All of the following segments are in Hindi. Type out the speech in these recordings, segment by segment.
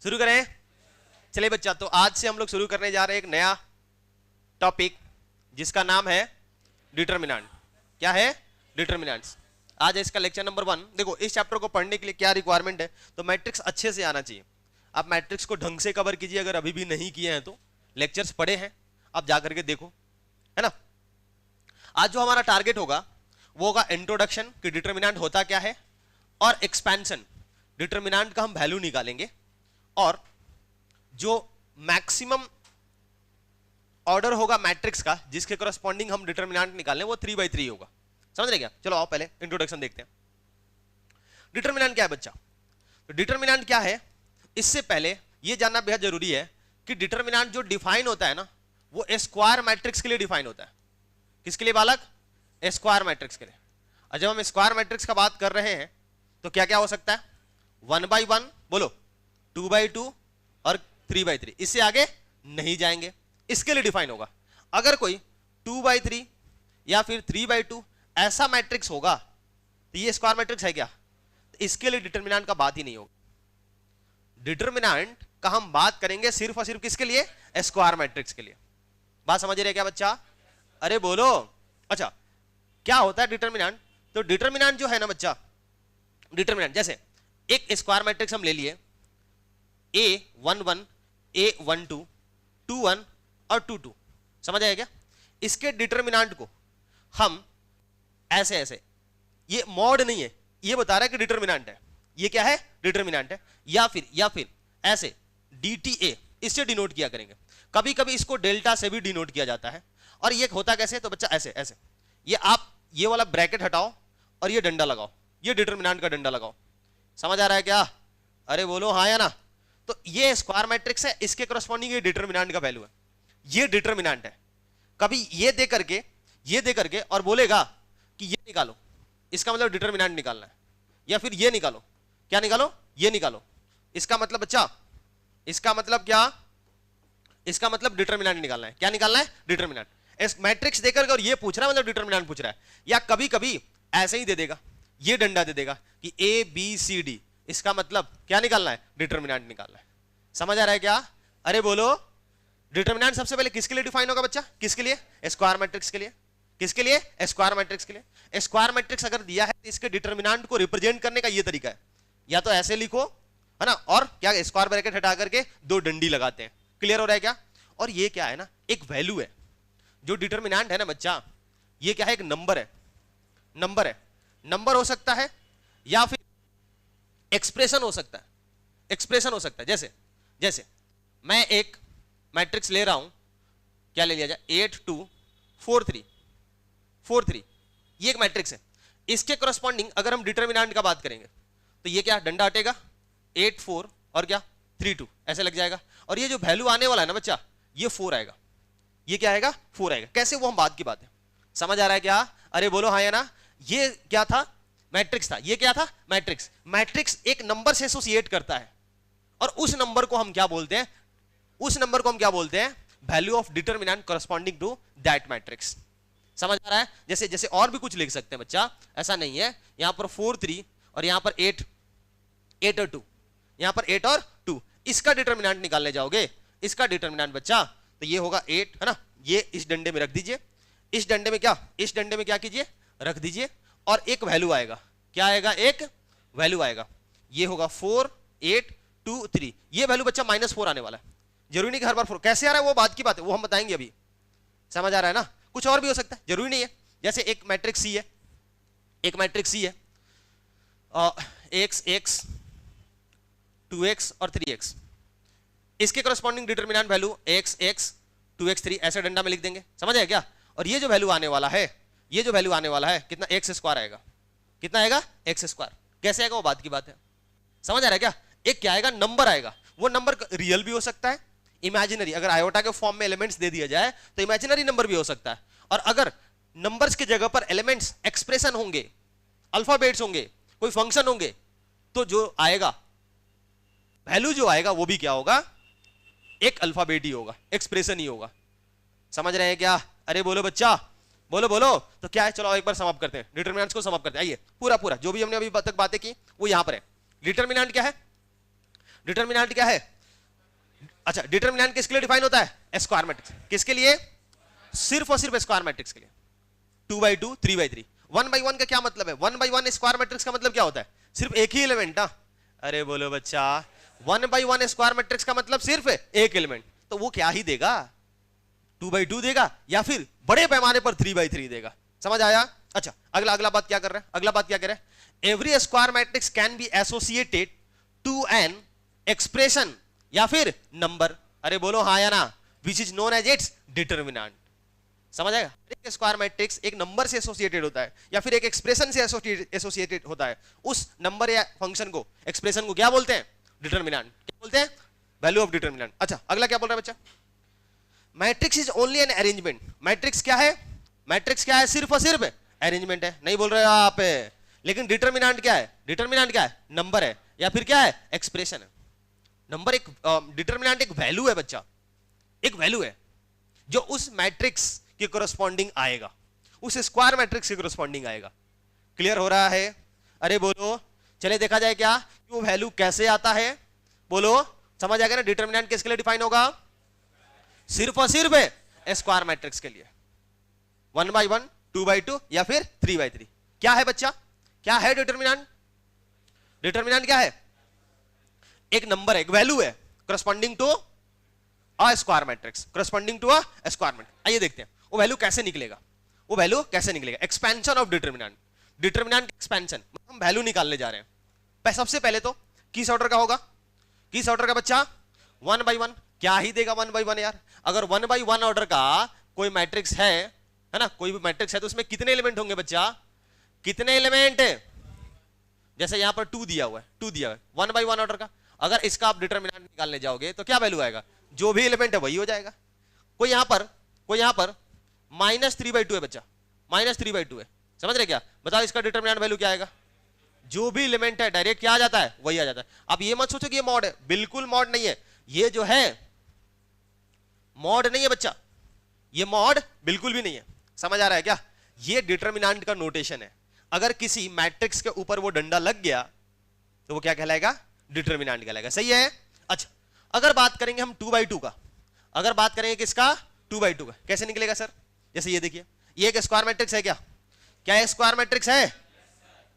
शुरू करें? चलिए बच्चा, तो आज से हम लोग शुरू करने जा रहे हैं एक नया टॉपिक जिसका नाम है डिटरमिनेंट। क्या है? डिटरमिनेंट्स। आज है इसका लेक्चर नंबर 1। देखो, इस चैप्टर को पढ़ने के लिए क्या रिक्वायरमेंट है, तो मैट्रिक्स अच्छे से आना चाहिए। आप मैट्रिक्स को ढंग से कवर कीजिए, अगर अभी भी नहीं किए हैं तो लेक्चर्स पढ़े हैं, आप जाकर के देखो, है ना। आज जो हमारा टारगेट होगा वो होगा इंट्रोडक्शन कि डिटरमिनेंट होता क्या है, और एक्सपेंशन, डिटरमिनेंट का हम वैल्यू निकालेंगे, और जो मैक्सिमम ऑर्डर होगा मैट्रिक्स का जिसके करस्पॉन्डिंग हम डिटरमिनेंट निकालें वो 3/3 होगा। समझ रहे क्या? चलो आओ पहले इंट्रोडक्शन देखते हैं। डिटरमिनेंट क्या है बच्चा? तो डिटरमिनेंट क्या है, इससे पहले ये जानना बेहद जरूरी है कि डिटरमिनेंट जो डिफाइन होता है ना, वो स्क्वायर मैट्रिक्स के लिए डिफाइन होता है। किसके लिए बालक? स्क्वायर मैट्रिक्स के लिए। और जब हम स्क्वायर मैट्रिक्स का बात कर रहे हैं तो क्या क्या हो सकता है? 1/1, बोलो, 2/2 और 3/3। इससे आगे नहीं जाएंगे, इसके लिए डिफाइन होगा। अगर कोई 2/3 या फिर 3/2 ऐसा मैट्रिक्स होगा तो ये स्क्वायर मैट्रिक्स है क्या? तो इसके लिए डिटरमिनेंट का बात ही नहीं होगा। डिटरमिनेंट का हम बात करेंगे सिर्फ और सिर्फ किसके लिए? स्क्वायर मैट्रिक्स के लिए। बात समझ रहे क्या बच्चा? अरे बोलो। अच्छा, क्या होता है डिटरमिनेंट? तो डिटरमिनेंट जो है ना बच्चा, डिटरमिनेंट जैसे एक स्क्वायर मैट्रिक्स हम ले लिए A11, A12, 21 और 22। समझ आया क्या? इसके डिटरमिनेंट को हम ऐसे ऐसे, ये मॉड नहीं है, ये बता रहा है कि डिटरमिनेंट है। ये क्या है? डिटरमिनेंट है। या फिर ऐसे DTA, इससे डिनोट किया करेंगे। कभी कभी इसको डेल्टा से भी डिनोट किया जाता है। और ये होता कैसे? तो बच्चा ऐसे ऐसे, ये आप ये वाला ब्रैकेट हटाओ और ये डंडा लगाओ, ये डिटरमिनेंट का डंडा लगाओ। समझ आ रहा है क्या? अरे बोलो हाँ या ना। तो ये स्क्वायर मैट्रिक्स है, इसके करस्पॉन्डिंग ये डिटरमिनेंट का वैल्यू है, ये डिटरमिनेंट है। कभी ये दे करके और बोलेगा कि ये निकालो, इसका मतलब डिटरमिनेंट निकालना है। या फिर ये निकालो, क्या निकालो? ये निकालो। इसका मतलब बच्चा, इसका मतलब क्या? इसका मतलब डिटरमिनेंट निकालना है। क्या निकालना है? डिटरमिनेंट। इस मैट्रिक्स देकर और ये पूछ रहा है, मतलब डिटरमिनेंट पूछ रहा है। या कभी कभी ऐसे ही दे देगा, ये डंडा दे देगा कि ABCD, इसका मतलब क्या निकालना है? डिटरमिनेंट निकालना है। समझ आ रहा है क्या? अरे बोलो। डिटरमिनेंट सबसे पहले किसके लिए डिफाइन होगा बच्चा? किसके लिए? स्क्वायर मैट्रिक्स के लिए। किसके लिए? स्क्वायर मैट्रिक्स के लिए। स्क्वायर मैट्रिक्स अगर दिया है तो इसके डिटरमिनेंट को रिप्रेजेंट करने का ये तरीका है, या तो ऐसे लिखो, है ना, और क्या स्क्वायर ब्रैकेट हटा करके 2 डंडी लगाते हैं। क्लियर हो रहा है क्या? और ये क्या है ना, एक वैल्यू है। जो डिटरमिनेंट है ना बच्चा, ये क्या है? एक नंबर है। नंबर है, नंबर हो सकता है या फिर एक्सप्रेशन हो सकता है। एक्सप्रेशन हो सकता है। जैसे मैं एक मैट्रिक्स ले रहा हूं, क्या ले लिया जाए? 8 2 4 3 4 3, ये एक मैट्रिक्स है। इसके करस्पॉन्डिंग अगर हम डिटरमिनेंट का बात करेंगे तो ये क्या डंडा हटेगा? 8 4 और क्या 3 2, ऐसे लग जाएगा। और ये जो वैल्यू आने वाला है ना बच्चा, ये 4 आएगा। ये क्या आएगा? 4 आएगा। कैसे? वो हम बात की बात है। समझ आ रहा है क्या? अरे बोलो हाँ या ना। ये क्या था? मैट्रिक्स था। ये क्या था? मैट्रिक्स। मैट्रिक्स एक नंबर से एसोसिएट करता है, और उस नंबर को हम क्या बोलते हैं? उस नंबर को हम क्या बोलते हैं? Value of determinant corresponding to that matrix. समझ आ रहा है? जैसे जैसे और भी कुछ लिख सकते हैं बच्चा, ऐसा नहीं है। यहां पर 4 3 और यहां पर 8 और 2, यहां पर 8 और 2। इसका डिटरमिनेंट निकालने जाओगे, इसका डिटरमिनेंट बच्चा, तो ये होगा 8, है ना। ये इस डंडे में रख दीजिए, इस डंडे में क्या, इस डंडे में क्या कीजिए? रख दीजिए, और एक वैल्यू आएगा। क्या आएगा? एक वैल्यू आएगा। ये होगा 4 8 2 3। ये वैल्यू बच्चा -4 आने वाला है। जरूरी नहीं कि हर बार 4 कैसे आ रहा है, वो बात की बात है, वो हम बताएंगे अभी। समझ आ रहा है ना? कुछ और भी हो सकता है, जरूरी नहीं है। जैसे एक मैट्रिक्स सी है, एक मैट्रिक्स सी है, x 2x और 3x। इसके corresponding determinant value x 2x 3 ऐसे डंडा में लिख देंगे। समझ आया क्या? और ये जो वैल्यू आने वाला है, ये जो वैल्यू आने वाला है कितना? x² आएगा। कितना आएगा? x²। कैसे आएगा? वो बात की बात है। समझ आ रहा है क्या? एक क्या आएगा? नंबर आएगा। वो नंबर रियल भी हो सकता है, इमेजिनरी। अगर आयोटा के फॉर्म में एलिमेंट्स दे दिया जाए तो इमेजिनरी नंबर भी हो सकता है। और अगर नंबर्स की जगह पर एलिमेंट्स, एक्सप्रेशन होंगे, अल्फाबेट्स होंगे, कोई फंक्शन होंगे, तो जो आएगा वैल्यू, जो आएगा वो भी क्या होगा? एक अल्फाबेट ही होगा, एक्सप्रेशन ही होगा। समझ रहे हैं क्या? अरे बोलो बच्चा, बोलो बोलो। तो क्या है? चलो एक बार समाप्त करते हैं, डिटरमिनेंट्स को समाप्त करते हैं। आइए, पूरा जो भी हमने अभी तक बातें की वो यहां पर है। डिटरमिनेंट क्या है? डिटर्मिनेंट क्या है? अच्छा, डिटर्मिनेंट किसके लिए डिफाइन होता है? Square matrix. किसके लिए? सिर्फ और सिर्फ स्क्वायर मैट्रिक्स के लिए। 2 by 2, 3 by 3। 1 by 1 का क्या मतलब है? 1 by 1 स्क्वायर मैट्रिक्स का मतलब क्या होता है? सिर्फ एक ही एलिमेंट। अरे बोलो बच्चा, 1 by 1 स्क्वायर मैट्रिक्स का मतलब सिर्फ एक एलिमेंट, तो वो क्या ही देगा? 2 by 2 देगा या फिर बड़े पैमाने पर 3 by 3 देगा। समझ आया? अच्छा, अगला बात क्या कर रहा है? अगला बात क्या कर रहा है? Every square matrix can be associated to an expression या फिर नंबर। अरे बोलो हाँ या ना? Which is known as its determinant. समझ आएगा? एक स्क्वायर मैट्रिक्स एक नंबर से एसोसिएटेड होता है या फिर एक एक्सप्रेशन से एसोसिएटेड होता है। उस नंबर या फंक्शन को, एक्सप्रेशन को क्या बोलते हैं? डिटर्मिनेंट। क्या बोलते हैं? Value of determinant. अच्छा, अगला क्या बोल रहा है बच्चा? Matrix is only an arrangement. Matrix क्या है? मैट्रिक्स क्या है? सिर्फ और सिर्फ अरेंजमेंट है। नहीं बोल रहे हो आप? लेकिन डिटर्मिनेंट क्या है? डिटर्मिनेंट क्या है? नंबर है या फिर क्या है? एक्सप्रेशन है। नंबर एक डिटर्मिनेंट एक वैल्यू है बच्चा, एक वैल्यू है जो उस मैट्रिक्स के कोरस्पॉन्डिंग आएगा, उस स्क्वायर मैट्रिक्स के कोरस्पॉन्डिंग आएगा। क्लियर हो रहा है? अरे बोलो, चले देखा जाए क्या वो वैल्यू कैसे आता है। बोलो, समझ आएगा ना? डिटर्मिनेंट किसके लिए डिफाइन होगा? सिर्फ और सिर्फ स्क्वायर मैट्रिक्स के लिए। 1 by 1, 2 by 2 या फिर 3 by 3। क्या है बच्चा? क्या है डिटर्मिनेंट? डिटर्मिनेंट क्या है? एक नंबर है, एक वैल्यू है corresponding to a square matrix, corresponding to a square matrix. आइए देखते हैं वो वैल्यू कैसे निकलेगा। वो वैल्यू कैसे निकलेगा? Expansion of determinant. Determinant expansion, हम वैल्यू निकालने जा रहे हैं। सबसे पहले तो किस ऑर्डर का होगा? किस ऑर्डर का बच्चा? 1 by 1। क्या ही देगा 1 by 1 यार? अगर 1 by 1 ऑर्डर का कोई मैट्रिक्स है ना, कोई भी मैट्रिक्स है तो उसमें कितने एलिमेंट होंगे बच्चा? कितने एलिमेंट? जैसे यहां पर 2 दिया हुआ है, 2 दिया हुआ है 1 by 1 ऑर्डर का। अगर इसका आप डिटर्मिनेंट निकालने जाओगे तो क्या वैल्यू आएगा? जो भी एलिमेंट है वही हो जाएगा। कोई यहां पर -3 by 2 है बच्चा, -3 by 2 है। समझ रहे क्या? बताओ इसका डिटर्मिनेंट वैल्यू क्या आएगा? जो भी एलिमेंट है डायरेक्ट क्या आ जाता है? वही आ जाता है। अब ये मत सोचो कि ये मॉड है, बिल्कुल मॉड नहीं है। ये जो है मॉड नहीं है बच्चा, ये मॉड बिल्कुल भी नहीं है। समझ आ रहा है क्या? ये डिटर्मिनेंट का नोटेशन है। अगर किसी मैट्रिक्स के ऊपर वो डंडा लग गया तो वो क्या कहलाएगा? डिटर्मिनेंट कहलाएगा। सही है? अच्छा, अगर बात करेंगे हम 2 by 2 का, अगर बात करेंगे किसका? 2 by 2 का, कैसे निकलेगा सर? जैसे ये देखिए, ये एक स्क्वायर मैट्रिक्स है। क्या क्या है? स्क्वायर मैट्रिक्स है।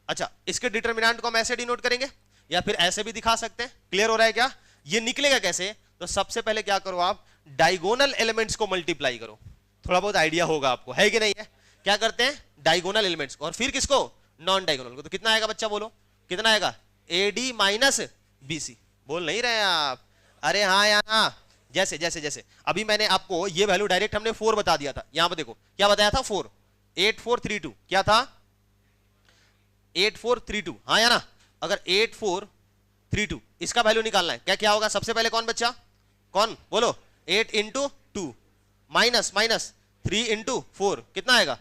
अच्छा, इसके डिटर्मिनेंट को हम ऐसे डिनोट करेंगे या फिर ऐसे भी दिखा सकते हैं। क्लियर हो रहा है क्या? ये निकलेगा कैसे? तो सबसे पहले क्या करो आप? डायगोनल एलिमेंट्स को मल्टीप्लाई करो। थोड़ा बहुत आइडिया होगा आपको, है कि नहीं है? क्या करते हैं? डायगोनल एलिमेंट्स को, और फिर किसको? नॉन डायगोनल को। तो कितना आएगा बच्चा? बोलो कितना आएगा? AD minus BC। बोल नहीं रहे आप? अरे हाँ या ना? जैसे जैसे जैसे अभी मैंने आपको ये वैल्यू डायरेक्ट हमने 4 बता दिया था। यहां पर देखो क्या बताया था? 4। 8432 क्या था? 8432, हाँ या ना? अगर 8432 इसका वैल्यू निकालना है, क्या क्या होगा? सबसे पहले कौन बच्चा? कौन? बोलो। 8 into 2 माइनस 3 into 4 कितना आएगा?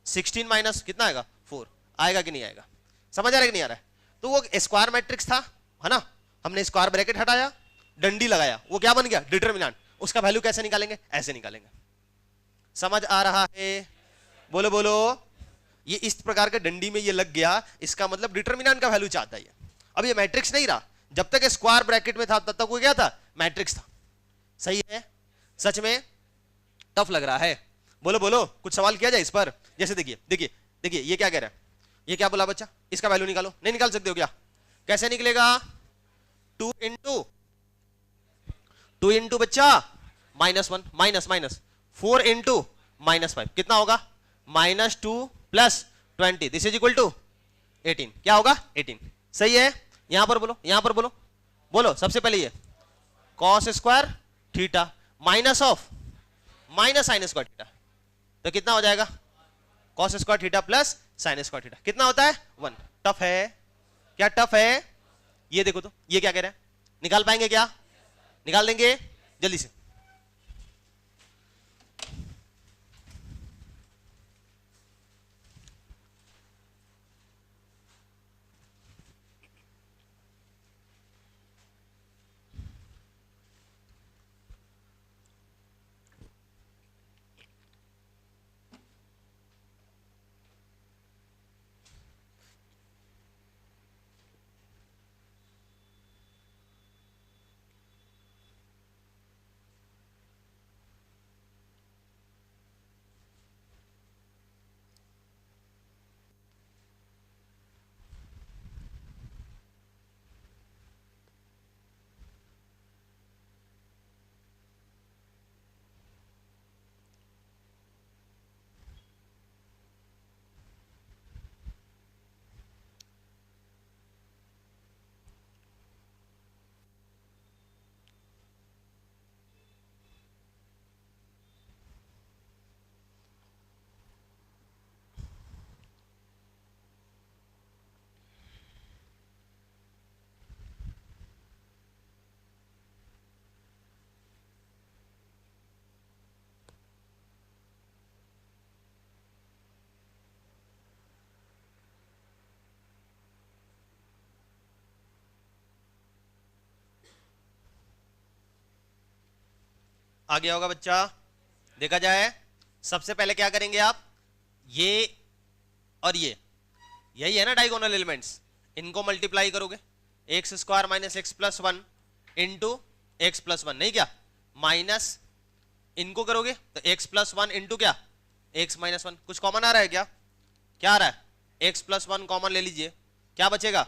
16 माइनस कितना आएगा? 4 आएगा कि नहीं आएगा? समझ आ रहा है कि नहीं आ रहा है? तो वो स्क्वायर मैट्रिक्स था, है ना? हमने स्क्वायर ब्रैकेट हटाया, डंडी लगाया, वो क्या बन गया? डिटर्मिनेंट। उसका वैल्यू कैसे निकालेंगे? ऐसे निकालेंगे। समझ आ रहा है? बोलो बोलो। ये इस प्रकार के डंडी में ये लग गया, इसका मतलब डिटर्मिनेंट का वैल्यू चाहता है। अब ये मैट्रिक्स नहीं रहा, जब तक स्क्वायर ब्रैकेट में था तब तक वो क्या था? मैट्रिक्स था। सही है? सच में टफ लग रहा है? बोलो बोलो, कुछ सवाल किया जाए इस पर? जैसे देखिए देखिए देखिए, ये क्या कह रहा है? ये क्या बोला बच्चा? इसका वैल्यू निकालो। नहीं निकाल सकते हो क्या? कैसे निकलेगा? 2 into बच्चा -1 माइनस 4 into -5 कितना होगा? -2 + 20 दिस इज इक्वल टू 18। क्या होगा? 18। सही है? यहां पर बोलो, यहां पर बोलो, बोलो सबसे पहले ये cos square theta minus of minus sine square theta, तो कितना हो जाएगा? cos square theta plus sine square theta कितना होता है? 1। टफ है क्या? टफ है? ये देखो तो ये क्या कह रहा है? निकाल पाएंगे क्या? निकाल देंगे जल्दी से। आ गया होगा बच्चा? देखा जाए सबसे पहले क्या करेंगे आप, ये और ये, यही है ना डायगोनल एलिमेंट्स, इनको मल्टीप्लाई करोगे, x square minus x plus one into x plus one, नहीं क्या, माइनस इनको करोगे तो एक्स प्लस वन इंटू क्या, एक्स माइनस वन। कुछ कॉमन आ रहा है क्या? क्या आ रहा है? एक्स प्लस वन कॉमन ले लीजिए, क्या बचेगा,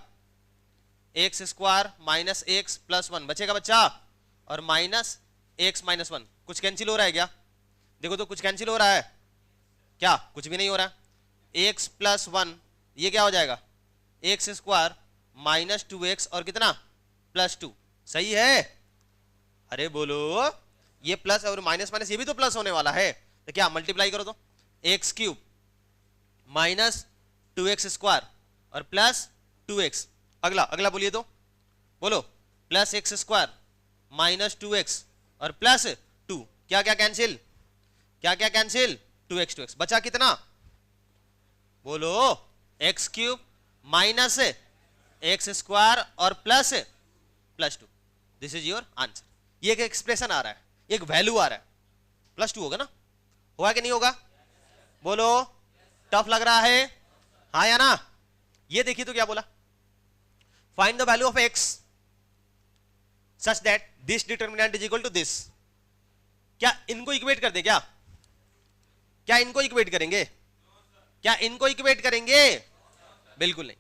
x square minus x plus one बचेगा बच्चा, और माइनस एक्स माइनस वन। कुछ कैंसिल हो रहा है क्या? देखो तो कुछ कैंसिल हो रहा है क्या? कुछ भी नहीं हो रहा। एक्स प्लस वन ये क्या हो जाएगा, x square minus two x और कितना, प्लस टू। सही है? अरे बोलो, ये प्लस और माइनस माइनस ये भी तो प्लस होने वाला है, तो क्या मल्टीप्लाई करो तो x cube minus two x square और प्लस टू एक्स। अगला अगला बोलिए तो, बोलो, plus x square minus two x और प्लस टू, क्या क्या कैंसिल, क्या क्या कैंसिल, टू एक्स बचा कितना, बोलो, X cube minus X square और plus plus two. This is your answer. ये एक एक्सप्रेशन आ रहा है, एक वैल्यू आ रहा है, प्लस टू होगा ना, होगा कि नहीं होगा, बोलो, टफ लग रहा है, हाँ या ना? ये देखिए तो क्या बोला, find the value of X such that this determinant is equal to this. क्या इनको इक्वेट कर दे, क्या क्या इनको इक्वेट करेंगे, क्या इनको इक्वेट करेंगे? बिल्कुल नहीं।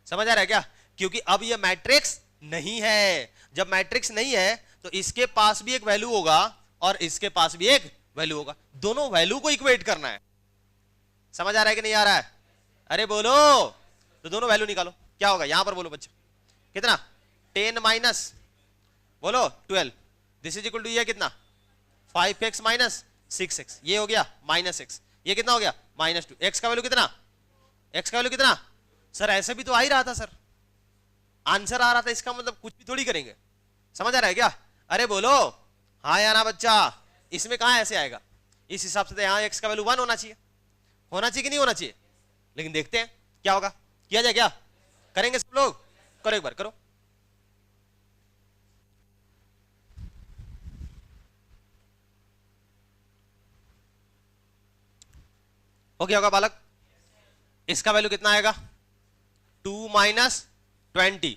समझ आ रहा है क्या? क्योंकि अब ये मैट्रिक्स नहीं है, जब मैट्रिक्स नहीं है तो इसके पास भी एक वैल्यू होगा और इसके पास भी एक वैल्यू होगा, दोनों वैल्यू को इक्वेट करना है। समझ आ रहा है कि नहीं आ रहा है? अरे बोलो, तो दोनों वैल्यू निकालो, क्या होगा यहां पर, बोलो बच्चा, कितना, 10 माइनस, बोलो 12, दिस इज इक्वल टू ये कितना, 5x माइनस 6x, ये हो गया माइनस x, ये कितना हो गया, माइनस 2। x का वैल्यू कितना, x का वैल्यू कितना, सर ऐसे भी तो आ ही रहा था सर, आंसर आ रहा था, इसका मतलब कुछ भी थोड़ी करेंगे। समझ आ रहा है क्या? अरे बोलो, हाँ या ना बच्चा? इसमें कहां ऐसे आएगा, इस हिसाब से तो यहां x का वैल्यू 1 होना चाहिए, होना चाहिए कि नहीं होना चाहिए? लेकिन देखते हैं क्या होगा, किया जाए क्या, करेंगे सब लोग, करो एक बार करो। हो गया होगा बालक? इसका वैल्यू कितना आएगा, 2 माइनस 20,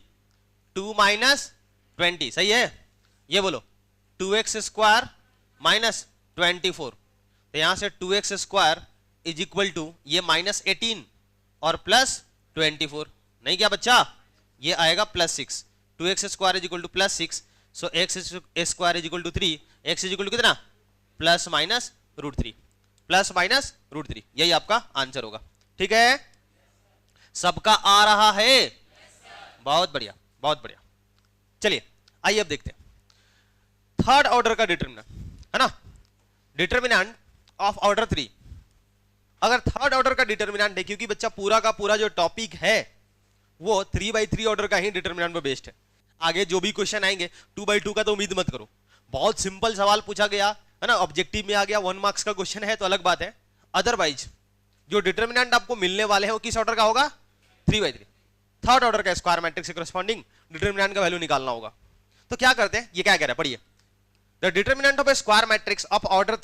2 माइनस 20, सही है? ये बोलो 2x स्क्वायर माइनस 24, तो यहां से 2x square is equal to ये माइनस 18 और प्लस 24, नहीं क्या बच्चा? ये आएगा plus 6, 2x square is equal to plus 6, so x square is equal to 3, x is equal to कितना, plus minus root 3, plus minus root 3, यही आपका आंसर होगा। ठीक है, सबका आ रहा है? बहुत बढ़िया, बहुत बढ़िया। चलिए आइए अब देखते हैं थर्ड ऑर्डर का डिटरमिनेंट, है ना, डिटरमिनेंट ऑफ ऑर्डर 3। अगर थर्ड ऑर्डर का डिटरमिनेंट है, क्योंकि बच्चा पूरा का पूरा जो टॉपिक है वो 3/3 ऑर्डर का ही डिटरमिनेंट पे बेस्ड है। आगे जो भी क्वेश्चन आएंगे 2/2 का तो उम्मीद मत करो, बहुत सिंपल सवाल पूछा गया है ना, ऑब्जेक्टिव में आ गया, 1 मार्क्स का क्वेश्चन है तो अलग बात है, अदरवाइज जो डिटरमिनेंट आपको मिलने वाले हैं वो किस ऑर्डर का होगा, 3/3, थर्ड ऑर्डर का स्क्वायर मैट्रिक्स से करस्पॉन्डिंग डिटरमिनेंट का वैल्यू निकालना होगा। तो क्या करते हैं, ये क्या कह रहा है पढ़िए, the determinant of a square matrix of order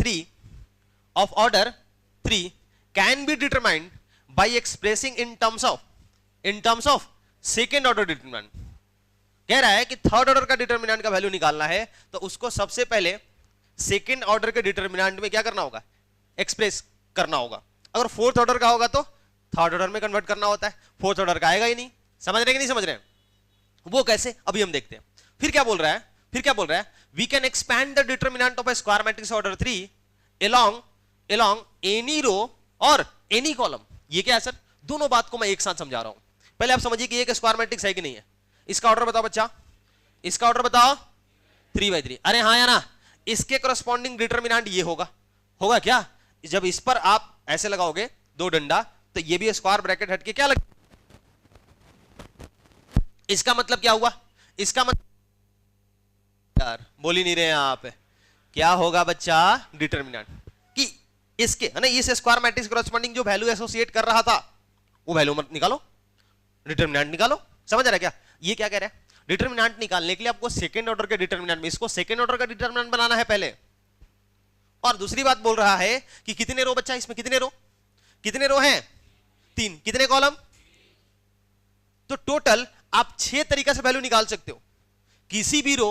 3 can be determined by expressing in terms of second order determinant. कह रहा है कि थर्ड ऑर्डर का डिटरमिनेंट का वैल्यू निकालना है तो उसको सबसे पहले सेकेंड ऑर्डर के डिटरमिनेंट में क्या करना होगा, एक्सप्रेस करना होगा। अगर फोर्थ ऑर्डर का होगा तो थर्ड ऑर्डर में कन्वर्ट करना होता है, फोर्थ ऑर्डर का आएगा ही नहीं। समझ रहे कि नहीं समझ रहे हैं, वो कैसे अभी हम देखते हैं। फिर क्या बोल रहा है, we can expand the determinant of a square matrix order 3 along any row और एनी कॉलम। ये क्या है सर, दोनों बात को मैं एक साथ समझा रहा हूं। पहले आप समझिए कि ये स्क्वायर मैट्रिक्स है कि नहीं है। इसका ऑर्डर बताओ बच्चा, इसका ऑर्डर बताओ 3/3। अरे हाँ या ना, इसके करस्पॉन्डिंग डिटरमिनेंट ये होगा क्या, जब इस पर आप ऐसे लगाओगे दो डंडा तो ये भी स्क्वायर ब्रैकेट हट के क्या लगे, इसका मतलब क्या हुआ, इसका मतलब यार बोल ही नहीं रहे हैं आप, क्या होगा बच्चा, डिटरमिनेंट कि इसके है ना, इस स्क्वायर मैट्रिक्स करस्पॉन्डिंग जो वैल्यू एसोसिएट कर रहा था वो वैल्यू मत निकालो, डिटरमिनेंट निकालो। समझ आ रहा है क्या? ये क्या कह रहा है, डिटरमिनेंट निकालने के लिए आपको सेकंड ऑर्डर के डिटरमिनेंट में, इसको सेकंड ऑर्डर का डिटरमिनेंट बनाना है पहले, और दूसरी बात बोल रहा है कि कितने रो बच्चा, इसमें कितने रो हैं, 3, कितने कॉलम, तो टोटल आप 6 तरीका से वैल्यू निकाल सकते हो। किसी भी रो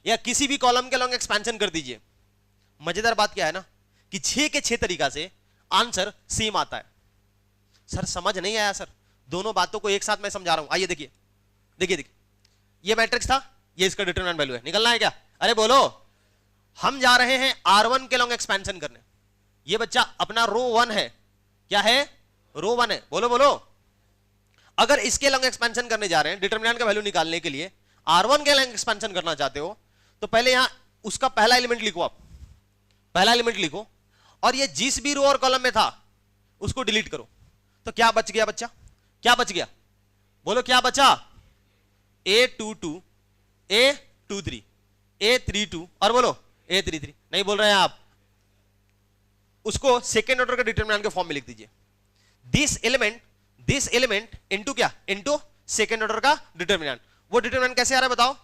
या किसी भी कॉलम के लॉन्ग एक्सपेंशन कर दीजिए। मजेदार बात क्या है ना कि 6 के 6 तरीका से आंसर सेम आता है। सर समझ नहीं आया सर, दोनों बातों को एक साथ मैं समझा रहा हूं। आइए देखिए देखिए देखिए, ये मैट्रिक्स था, ये इसका डिटरमिनेंट वैल्यू है, निकलना है क्या? अरे बोलो, हम जा रहे हैं R1 के लॉन्ग एक्सपेंशन करने। ये बच्चा अपना रो 1 है, क्या है, रो 1 है, बोलो बोलो। अगर इसके लॉन्ग एक्सपेंशन करने जा रहे हैं, डिटरमिनेंट का वैल्यू निकालने के लिए R1 के लॉन्ग एक्सपेंशन करना चाहते हो, तो पहले यहां उसका पहला एलिमेंट लिखो, आप पहला एलिमेंट लिखो, और ये जिस भी रो और कॉलम में था उसको डिलीट करो। तो क्या बच गया बच्चा, क्या बच गया, बोलो क्या बचा, A22, A23, A32 और बोलो A33। नहीं बोल रहे हैं आप, उसको सेकेंड ऑर्डर का डिटरमिनेंट के फॉर्म में लिख दीजिए। दिस एलिमेंट इनटू क्या, इनटू सेकेंड ऑर्डर का डिटरमिनेंट। वो डिटरमिनेंट कैसे आ रहा है बताओ,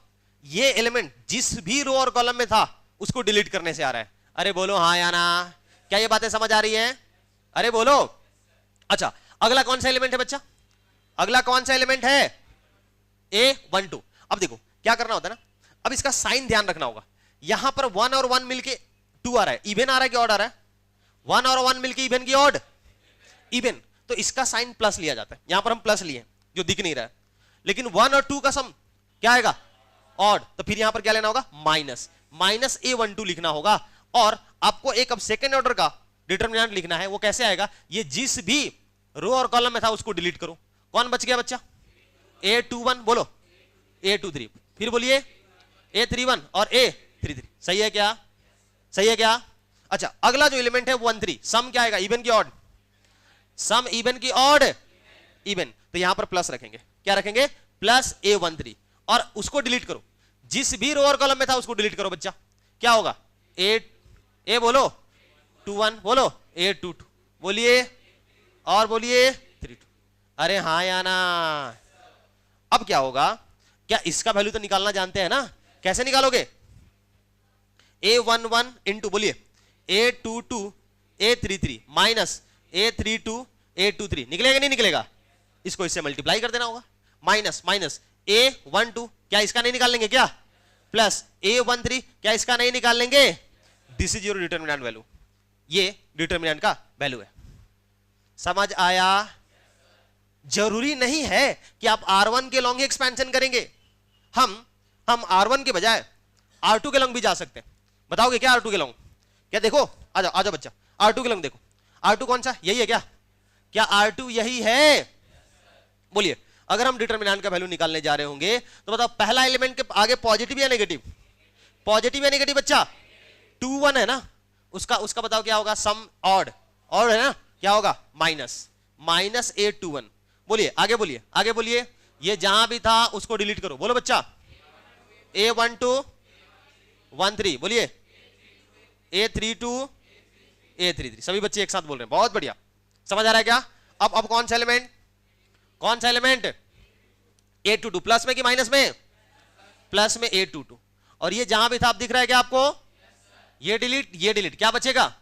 ये एलिमेंट जिस भी रो और कॉलम में था उसको डिलीट करने से आ रहा है। अरे बोलो हाँ या ना, क्या ये बातें समझ आ रही है, अरे बोलो। अच्छा अगला कौन सा एलिमेंट है बच्चा, अगला कौन सा एलिमेंट है, A12। अब देखो क्या करना होता है ना, अब इसका साइन ध्यान रखना होगा। यहां पर 1 और 1 मिलके 2 आ रहा है, इवन आ रहा है कि ऑड आ रहा है, 1 और 1 मिलके इवन की ऑड, इवन, तो इसका साइन प्लस लिया जाता है। यहां पर हम प्लस लिए जो दिख नहीं रहा है, लेकिन 1 और 2 का सम क्या आएगा, ऑड, तो फिर यहां पर क्या लेना होगा, माइनस, माइनस A12 लिखना होगा। और आपको एक अब सेकेंड ऑर्डर का डिटरमिनेंट लिखना है, वो कैसे आएगा, ये जिस भी रो और कॉलम में था उसको डिलीट करो। कौन बच गया बच्चा, A21, बोलो A23, फिर बोलिए A31 और A33। सही है क्या, सही है क्या? अच्छा अगला जो एलिमेंट है 13, सम क्या आएगा, इवन की ऑड, सम इवन की ऑड, इवन, तो यहां पर प्लस रखेंगे, क्या रखेंगे, प्लस A13, और उसको डिलीट करो। जिस भी रो और कॉलम में था उसको डिलीट करो बच्चा, क्या होगा, A बोलो 21, बोलो A22, बोलिए और बोलिए 32। अरे हाँ या ना, अब क्या होगा, क्या इसका वैल्यू तो निकालना जानते हैं ना, कैसे निकालोगे, A11 इंटू, बोलिए A22 A33 minus A32 A23, निकलेगा नहीं निकलेगा, इसको इससे मल्टीप्लाई कर देना होगा, माइनस माइनस A12, क्या इसका नहीं निकाल लेंगे क्या, प्लस A13, क्या इसका नहीं निकाल लेंगे। This is your determinant value, ये डिटरमिनेंट का वैल्यू है। समझ आया? जरूरी नहीं है कि आप R1 के लॉन्ग ही एक्सपेंशन करेंगे, हम R1 के बजाय R2 के लॉन्ग भी जा सकते हैं। बताओगे क्या R2 के लॉन्ग, क्या देखो, आ जाओ बच्चा, R2 के लॉन्ग देखो, R2 कौन सा, यही है क्या, क्या R2 यही है, बोलिए। अगर हम डिटरमिनेंट का वैल्यू निकालने जा रहे होंगे तो बताओ पहला एलिमेंट के आगे पॉजिटिव या नेगेटिव, पॉजिटिव या नेगेटिव बच्चा, 2 1 है ना, उसका बताओ क्या होगा, सम ऑड, ऑड है ना, क्या होगा, माइनस, माइनस A21, बोलिए आगे, बोलिए आगे, बोलिए, ये जहां भी था उसको डिलीट करो, बोलो बच्चा, A12 13, बोलिए A32 A33, सभी बच्चे एक साथ बोल रहे हैं, बहुत बढ़िया, समझ आ रहा है क्या? अब कौन सा एलिमेंट, कौन सा एलिमेंट, A22, प्लस में कि माइनस में, प्लस में A22, और ये जहां भी था आप दिख रहा है क्या आपको, ये डिलीट, क्या बचेगा,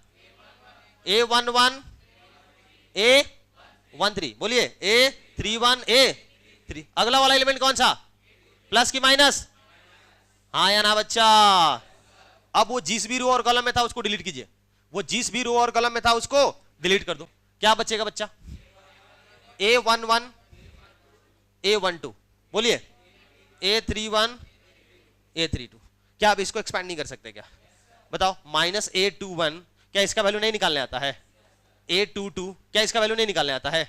A11 A13, बोलिए A31 A3, अगला वाला एलिमेंट कौन सा, प्लस की माइनस, हाँ या ना बच्चा? अब वो जिस भी रो और कॉलम में था उसको डिलीट कीजिए, वो जिस भी रो और कॉलम में था उसको डिलीट कर दो, क्या बचेगा बच्चा, A11 A12, बोलिए A31 A32, क्या आप इसको एक्सपैंड नहीं कर सकते क्या, बताओ, माइनस A21, क्या इसका वैल्यू नहीं निकालने आता है, A22, क्या इसका वैल्यू नहीं निकालने आता है,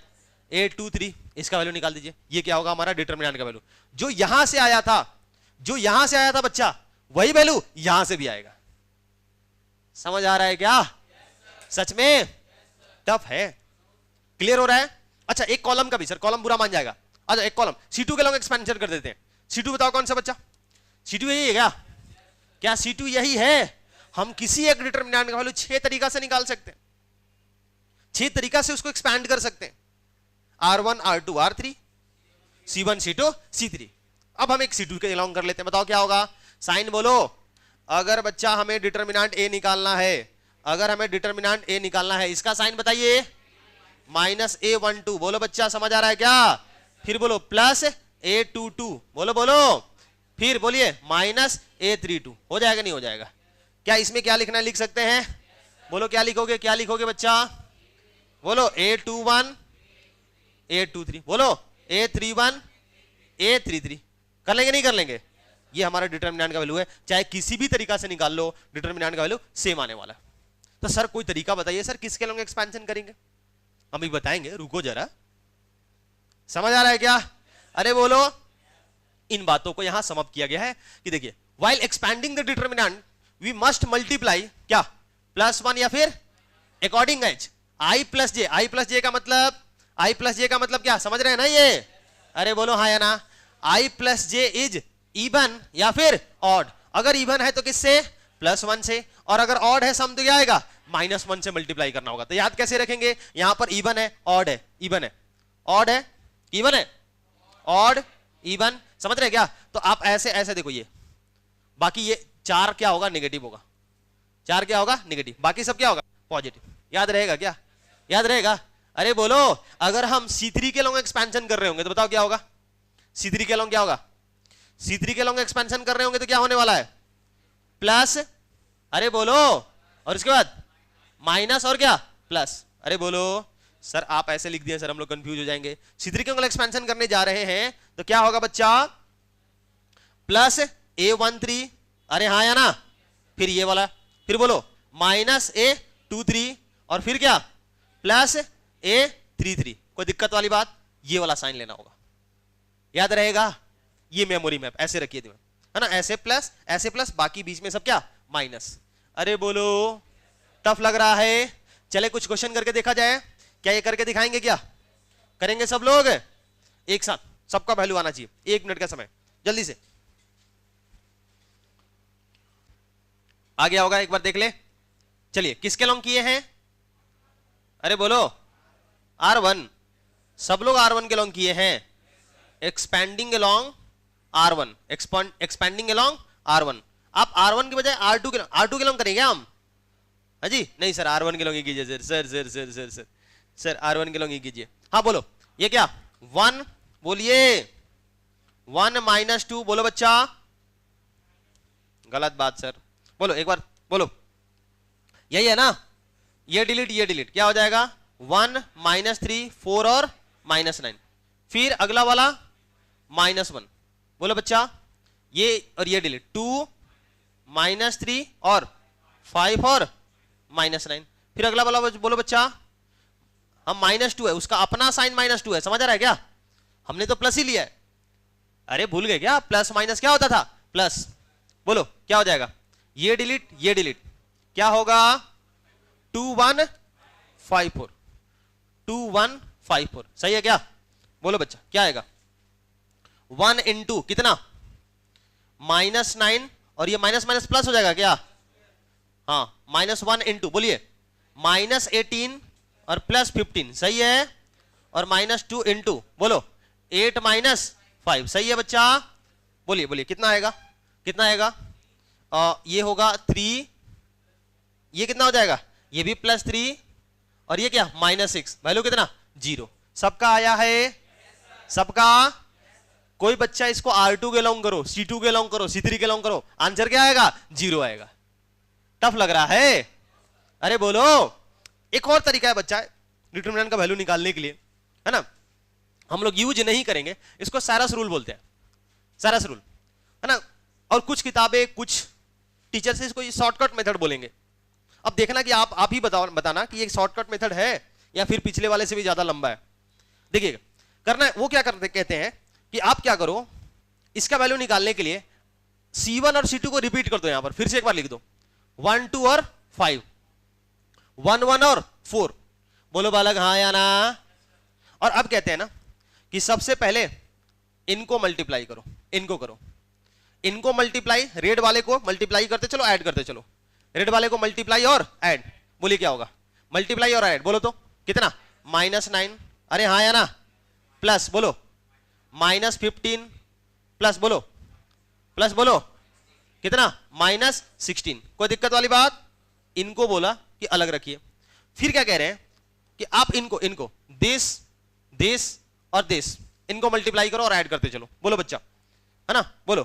A23, इसका वैल्यू निकाल दीजिए, ये क्या होगा हमारा डिटरमिनेंट का वैल्यू, जो यहां से आया था, जो यहां से आया था बच्चा, वही वैल्यू यहां से भी आएगा। समझ आ रहा है क्या? सच में टफ है, क्लियर हो रहा है? अच्छा एक कॉलम का भी, सर कॉलम बुरा मान जाएगा, अच्छा एक कॉलम C2 के लॉन्ग एक्सपेंशन कर देते हैं। C2 बताओ कौन सा बच्चा, C2 यही है क्या, क्या C2 यही है? हम किसी एक डिटरमिनेंट का वैल्यू 6 तरीका से निकाल सकते हैं, 6 तरीका से उसको एक्सपैंड कर सकते हैं, R1 R2 R3 C1 C2 C3। अब हम एक C2 के लॉन्ग कर लेते हैं, बताओ क्या होगा, साइन बोलो। अगर बच्चा हमें डिटरमिनेंट A निकालना है अगर हमें डिटर्मिनेंट ए निकालना है, इसका साइन बताइए, -a12। बोलो बच्चा, समझ आ रहा है क्या? फिर बोलो +a22, बोलो बोलो, फिर बोलिए -a32। हो जाएगा नहीं हो जाएगा? क्या इसमें क्या लिखना है, लिख सकते हैं? बोलो क्या लिखोगे, क्या लिखोगे बच्चा? बोलो a21 a23, बोलो a31 a33। कर लेंगे नहीं कर लेंगे? ये हमारा डिटर्मिनेंट का वैल्यू है, चाहे किसी भी तरीका से निकाल लो, डिटर्मिनेंट का वैल्यू सेम आने वाला है। तो सर कोई तरीका बताइए सर, किसके लॉन्ग एक्सपेंशन करेंगे? हम भी बताएंगे, रुको जरा। समझ आ रहा है क्या? अरे बोलो। इन बातों को यहां समाप्त किया गया है कि देखिए, while expanding the determinant we must multiply क्या, +1 या फिर according as i plus J. i plus J का मतलब क्या, समझ रहे हैं ना ये? अरे बोलो हाँ या ना? i plus J is even या फिर ऑड। अगर इवन है तो किससे? +1 से, और अगर ऑड है सम तो क्या आएगा? -1 से मल्टीप्लाई करना होगा। तो याद कैसे रखेंगे? यहां पर इवन है, ऑड है, इवन है, ऑड है, इवन है, ऑड इवन, समझ रहे क्या? तो आप ऐसे ऐसे देखो, ये बाकी ये 4 क्या होगा? नेगेटिव होगा। 4 क्या होगा? नेगेटिव। बाकी सब क्या होगा? पॉजिटिव। याद रहेगा क्या? याद रहेगा? अरे बोलो, अगर हम C3 के लॉन्ग एक्सपेंशन कर रहे होंगे तो बताओ क्या होगा? C3 के लॉन्ग क्या होगा? C3 के लॉन्ग एक्सपेंशन कर रहे होंगे तो क्या होने वाला है? प्लस, अरे बोलो, और इसके बाद माइनस, और क्या? प्लस। अरे बोलो सर, आप ऐसे लिख दिए सर, हम लोग कंफ्यूज हो जाएंगे। C3 के लॉन्ग एक्सपेंशन करने जा रहे हैं तो क्या होगा बच्चा? +a13, अरे हाँ या ना? फिर ये वाला, फिर बोलो -a23, और फिर क्या? +a33। कोई दिक्कत वाली बात? ये वाला साइन लेना होगा। याद रहेगा? ये मेमोरी मैप ऐसे रखिए दिमाग, है ना? ऐसे प्लस, बाकी बीच में सब क्या? माइनस। अरे बोलो, टफ लग रहा है? चले कुछ क्वेश्चन करके देखा जाए। क्या ये करके दिखाएंगे? क्या करेंगे सब लोग एक साथ? सबका वैल्यू आना चाहिए, 1 मिनट का समय, जल्दी से। आ गया होगा, एक बार देख ले। चलिए, किसके लॉन्ग किए हैं? अरे बोलो R1। सब लोग R1 के लॉन्ग किए हैं। Expanding along R1, expanding along R1। आप R1 के बजाय R2 के लॉन्ग करेंगे हम? हाँ जी, नहीं सर, R1 के लॉन्ग ही कीजिए सर R1 के लॉन्ग ही कीजिए। हाँ बोलो, ये क्या? 1, बोलिए 1 - 2, बोलो बच्चा। गलत बात सर, बोलो एक बार, बोलो। यही है ना? ये डिलीट, क्या हो जाएगा? 1 - 3, 4 और -9। फिर अगला वाला -1, बोलो बच्चा। ये और ये डिलीट, 2 - 3 और 5 और -9। फिर अगला वाला बोलो बच्चा। हम -2 है, उसका अपना साइन -2 है, समझ आ रहा है क्या? हमने तो प्लस ही लिया है। अरे भूल गए क्या? प्लस माइनस क्या होता था? प्लस। बोलो क्या हो जाएगा? ये डिलीट, क्या होगा? 2154, 2154, सही है क्या? बोलो बच्चा, क्या आएगा? 1 × कितना? -9, और ये माइनस माइनस प्लस हो जाएगा क्या? हाँ, -1 × बोलिए -18 और +15, सही है। और -2 × बोलो 8 - 5, सही है बच्चा। बोलिए कितना आएगा? ये होगा 3, ये कितना हो जाएगा? ये भी +3, और ये क्या? -6, वैल्यू कितना? 0। सबका आया है? सबका? कोई बच्चा इसको R2 के लॉन्ग करो, C2 के लॉन्ग करो, C3 के लॉन्ग करो, आंसर क्या आएगा? 0 आएगा। टफ लग रहा है? अरे बोलो। एक और तरीका है बच्चा डिटरमिनेंट का वैल्यू निकालने के लिए, है ना? हम लोग यूज नहीं करेंगे इसको, सारस रूल बोलते हैं, सारस रूल, है ना? और कुछ किताबें, कुछ टीचर से इसको शॉर्टकट मेथड बोलेंगे। अब देखना कि आप ही बताना कि ये शॉर्टकट मेथड है या फिर पिछले वाले से भी ज्यादा लंबा है। देखिएगा, करना है वो क्या करते कहते हैं कि आप क्या करो, इसका वैल्यू निकालने के लिए C1 और C2 को रिपीट कर दो। यहां पर फिर से एक बार लिख दो, 1 2 और 5, 1 1 और 4। बोलो बालक हाँ या ना? और अब कहते हैं ना कि सबसे पहले इनको मल्टीप्लाई करो, इनको करो, इनको मल्टीप्लाई, रेड वाले को मल्टीप्लाई करते चलो, ऐड करते चलो, रेड वाले को मल्टीप्लाई और ऐड। बोलिए क्या होगा? मल्टीप्लाई और ऐड, बोलो तो कितना? -9, अरे हाँ या ना? प्लस, बोलो -15, प्लस बोलो कितना? -16। कोई दिक्कत वाली बात? इनको बोला कि अलग रखिए। फिर क्या कह रहे हैं कि आप इनको इनको दिस दिस और दिस इनको मल्टीप्लाई करो और ऐड करते चलो। बोलो बच्चा, है ना, बोलो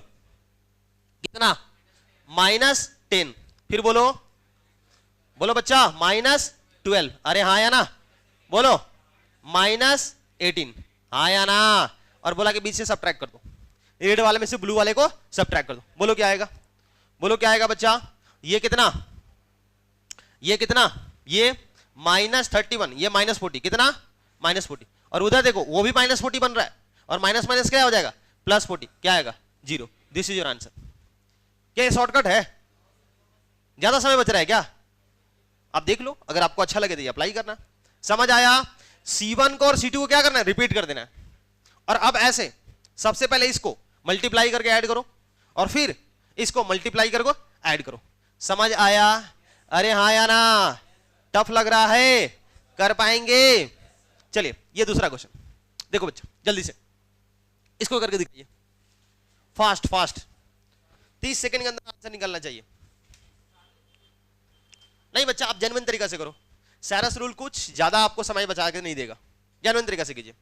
कितना, -10। फिर बोलो, बोलो बच्चा -12। अरे हाँ या ना, बोलो -18। हाँ या ना, और बोला कि बीच से सबट्रैक्ट कर दो, रेड वाले में से ब्लू वाले को सबट्रैक्ट कर दो। बोलो क्या आएगा, बोलो क्या आएगा बच्चा, ये कितना, ये कितना, ये -31, ये -40, कितना -40, और उधर देखो वो भी -40 बन रहा है, और माइनस माइनस क्या हो जाएगा, +40, क्या आएगा 0। This is your answer. क्या ये शॉर्टकट है, ज्यादा समय बच रहा है क्या, आप देख लो, अगर आपको अच्छा लगे तो ये अप्लाई करना। समझ आया, C1 को और C2 को क्या करना है, रिपीट कर देना है। और अब ऐसे सबसे पहले इसको मल्टीप्लाई करके ऐड करो, और फिर इसको मल्टीप्लाई करके ऐड करो। समझ आया, अरे हाँ या ना, टफ लग रहा है, कर पाएंगे। चलिए ये दूसरा क्वेश्चन देखो बच्चा, जल्दी से इसको करके दिखाइए, फास्ट फास्ट, 30 सेकंड के अंदर आंसर निकलना चाहिए। नहीं बच्चा, आप जेन्युइन तरीका से करो, सैरस रूल कुछ ज्यादा आपको समय बचा के नहीं देगा, जेन्युइन तरीका से कीजिए।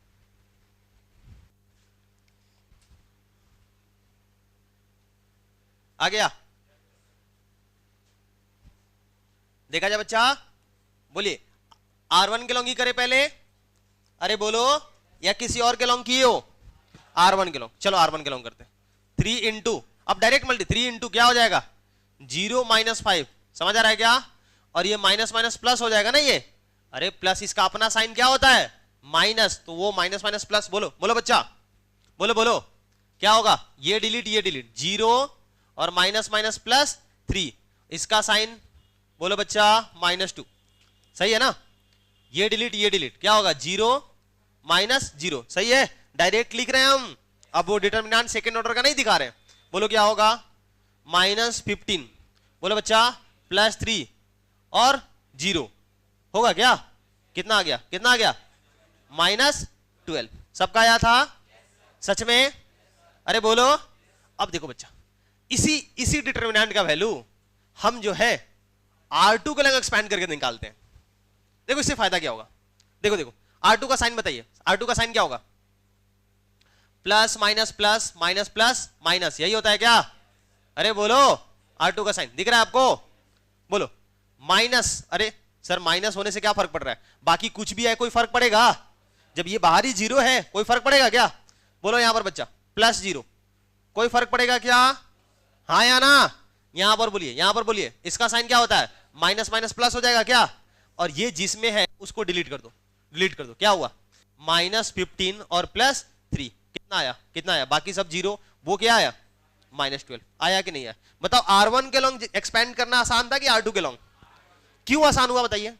आ गया, देखा जाए बच्चा, बोलिए R1 के लॉन्ग ही करे पहले, अरे बोलो, या किसी और के लॉन्ग किए हो, R1 के लॉन्ग, चलो R1 के लॉन्ग करते हैं। 3 इंटू, अब डायरेक्ट मल्टी, 3 इंटू क्या हो जाएगा 0 -5, समझ आ रहा है क्या, और ये माइनस माइनस प्लस हो जाएगा ना ये, अरे प्लस इसका अपना साइन क्या होता है माइनस, तो वो माइनस माइनस प्लस, बोलो बोलो बच्चा, बोलो बोलो क्या होगा, ये डिलीट 0 और माइनस माइनस प्लस 3, इसका साइन बोलो बच्चा -2, सही है ना, ये डिलीट क्या होगा 0 -0, सही है, डायरेक्ट लिख रहे हैं हम, अब वो डिटरमिनेंट सेकंड ऑर्डर का नहीं दिखा रहे हैं। बोलो क्या होगा -15, बोलो बच्चा +3 और 0 होगा क्या, कितना आ गया, कितना आ गया -12, सबका आया था सच में, अरे बोलो। अब देखो बच्चा, इसी डिटरमिनेंट का वैल्यू हम जो है R2 के लिए एक्सपैंड करके निकालते हैं। देखो इससे फायदा क्या होगा, देखो देखो R2 का साइन बताइए, R2 का साइन क्या होगा, plus minus plus minus plus minus, यही होता है क्या, अरे बोलो R2 का साइन दिख रहा है आपको, बोलो माइनस, अरे सर माइनस होने से क्या फर्क पड़ रहा है, बाकी कुछ भी है कोई फर्क पड़ेगा, जब ये बाहरी 0 है कोई फर्क पड़ेगा क्या, बोलो यहां पर बच्चा +0, कोई फर्क पड़ेगा क्या, हाँ या ना, यहां पर बोलिए, यहां पर बोलिए, इसका साइन क्या होता है माइनस माइनस प्लस हो जाएगा क्या, और ये जिसमें है उसको डिलीट कर दो, डिलीट कर दो, क्या हुआ -15 और +3, कितना आया, कितना आया, बाकी सब 0, वो क्या आया -12, आया कि नहीं आया, बताओ। R1 के लॉन्ग एक्सपेंड करना आसान था कि R2 के लॉन्ग, क्यों आसान हुआ बताइए,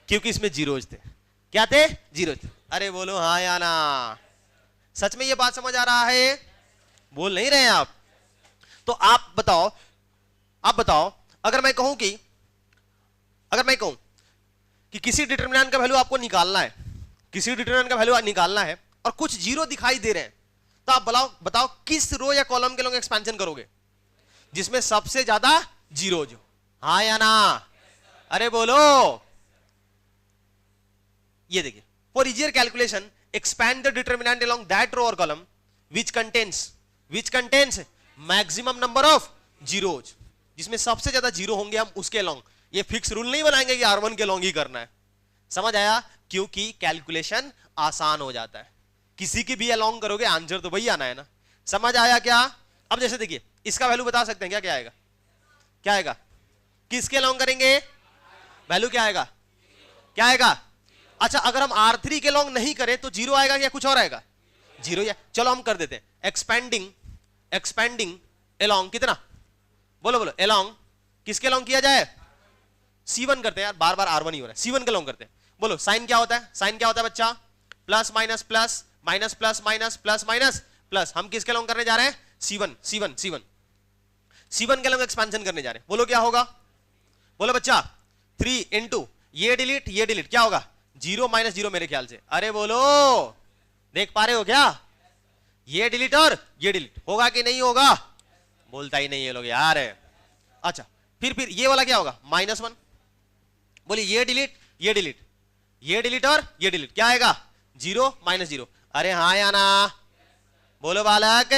क्योंकि इसमें जीरोज थे, क्या थे, जीरो थे, अरे बोलो हाँ या ना, सच में ये बात समझ आ रहा है, बोल नहीं रहे आप, तो आप बताओ अगर मैं कहूं कि किसी डिटरमिनेंट का वैल्यू आपको निकालना है, किसी डिटरमिनेंट का वैल्यू निकालना है और कुछ जीरो दिखाई दे रहे हैं, तो आप बताओ किस रो या कॉलम के लॉन्ग एक्सपेंशन करोगे जिसमें सबसे ज्यादा जीरोज हो, हाँ या ना, अरे बोलो। ये देखिए, for easier calculation expand the determinant along that row और column which contains maximum number of zeros, जिसमें सबसे ज्यादा जीरो होंगे हम उसके लॉन्ग, ये फिक्स रूल नहीं बनाएंगे कि R1 के लॉन्ग ही करना है, समझ आया, क्योंकि कैलकुलेशन आसान हो जाता है, किसी की भी अलोंग करोगे आंसर तो वही आना है ना, समझ आया क्या। अब जैसे देखिए इसका वैल्यू बता सकते हैं क्या, क्या आएगा, क्या आएगा, किसके लॉन्ग करेंगे, वैल्यू क्या आएगा, क्या आएगा, अच्छा अगर हम R3 के लॉन्ग नहीं करें तो 0 आएगा या कुछ और आएगा, 0 या, चलो हम कर देते हैं एक्सपेंडिंग अलोंग, कितना, बोलो बोलो अलोंग, किसके लॉन्ग किया जाए, C1 करते हैं यार, बार बार R1 ही हो रहा है, C1 के लॉन्ग करते हैं, बोलो साइन क्या होता है, साइन क्या होता है बच्चा, plus minus plus minus plus minus plus minus plus, हम किसके लॉन्ग करने जा रहे हैं, C1 के लॉन्ग एक्सपेंशन करने जा रहे हैं, बोलो क्या होगा, बोलो बच्चा 3 इंटू ये डिलीट क्या होगा 0 -0 मेरे ख्याल से, अरे बोलो देख पा रहे हो क्या, ये डिलीट और ये डिलीट होगा कि नहीं होगा, बोलता ही नहीं ये लोग यार। अच्छा फिर ये वाला क्या होगा -1, बोलिए ये डिलीट, ये डिलीट, ये डिलीट और ये डिलीट, क्या आएगा? 0 माइनस 0। अरे हाँ या ना? बोलो बालक।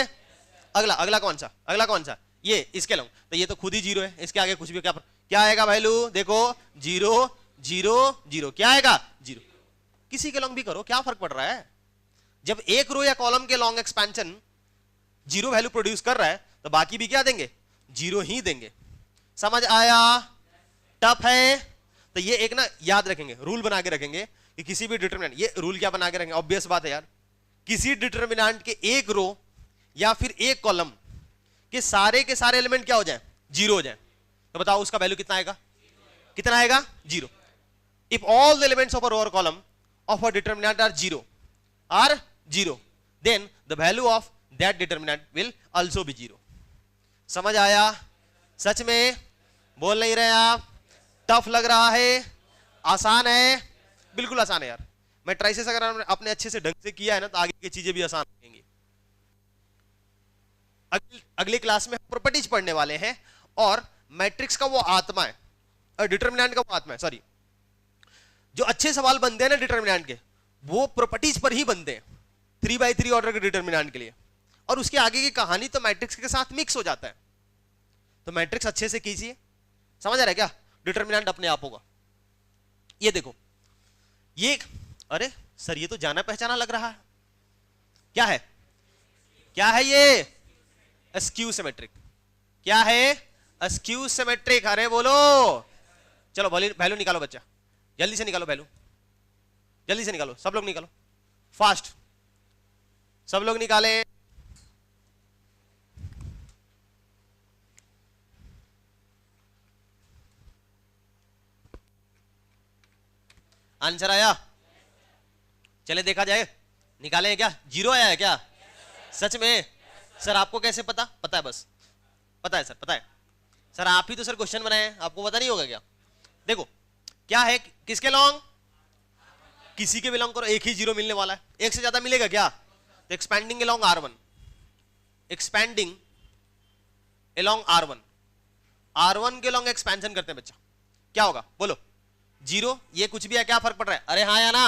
अगला, अगला कौन सा? अगला कौन सा? ये इसके लॉन्ग, तो ये तो खुद ही 0 है, इसके आगे कुछ भी क्या आएगा वैल्यू? देखो 0 0 0, क्या आएगा? 0। किसी के लॉन्ग भी करो, क्या फर्क पड़ रहा है? जब एक रो या कॉलम के लॉन्ग एक्सपेंशन 0 वैल्यू प्रोड्यूस कर रहा है तो बाकी भी क्या देंगे? 0 ही देंगे। समझ आया? टफ है? तो ये एक ना याद रखेंगे, रूल बना के रखेंगे कि किसी भी डिटरमिनेंट, ये रूल क्या बना के रखेंगे? ऑब्वियस बात है यार, किसी डिटरमिनेंट के एक रो या फिर एक कॉलम के सारे एलिमेंट क्या हो जाए? 0 हो जाए, तो बताओ उसका वैल्यू कितना आएगा? कितना आएगा? 0। If all the elements of a row और column of a determinant are 0, then the value of that determinant will also be 0। समझ आया? सच में बोल नहीं रहे आप? टफ लग रहा है? आसान है? बिल्कुल आसान है यार। मैट्रिसेस अगर आपने अच्छे से ढंग से किया है ना तो आगे की चीजें भी आसान लगेंगी। अगली क्लास में प्रॉपर्टीज पढ़ने वाले हैं, और मैट्रिक्स का वो आत्मा है, डिटरमिनेंट का वो आत्मा है, सॉरी, जो अच्छे सवाल बनते हैं ना डिटरमिनेंट के, वो प्रॉपर्टीज पर ही बनते हैं 3x3 ऑर्डर के डिटरमिनेंट के लिए, और उसके आगे की कहानी तो मैट्रिक्स के साथ मिक्स हो जाता है। तो मैट्रिक्स अच्छे से कीजिए। समझ आ रहा है क्या? डिटरमिनेंट अपने आप होगा। ये देखो, ये, अरे सर ये तो जाना पहचाना लग रहा है, क्या है? क्या है ये? Skew symmetric. क्या है? Skew symmetric. अरे बोलो, चलो वैल्यू निकालो बच्चा, जल्दी से निकालो वैल्यू, जल्दी से निकालो, सब लोग निकालो, फास्ट, सब लोग निकाले। आंसर आया? चले देखा जाए, निकाले क्या? 0 आया है क्या? सच में? सर आपको कैसे पता? पता है, बस पता है सर, पता है सर, आप ही तो सर क्वेश्चन बनाए हैं, आपको पता नहीं होगा क्या? देखो क्या है, किसके लॉन्ग? किसी के भी लॉन्ग करो, एक ही 0 मिलने वाला है। एक से ज्यादा मिलेगा क्या? तो expanding along R1, expanding along R1, R1 के लॉन्ग एक्सपेंशन करते हैं बच्चा, क्या होगा? बोलो 0, ये कुछ भी है, क्या फर्क पड़ रहा है? अरे हाँ या ना?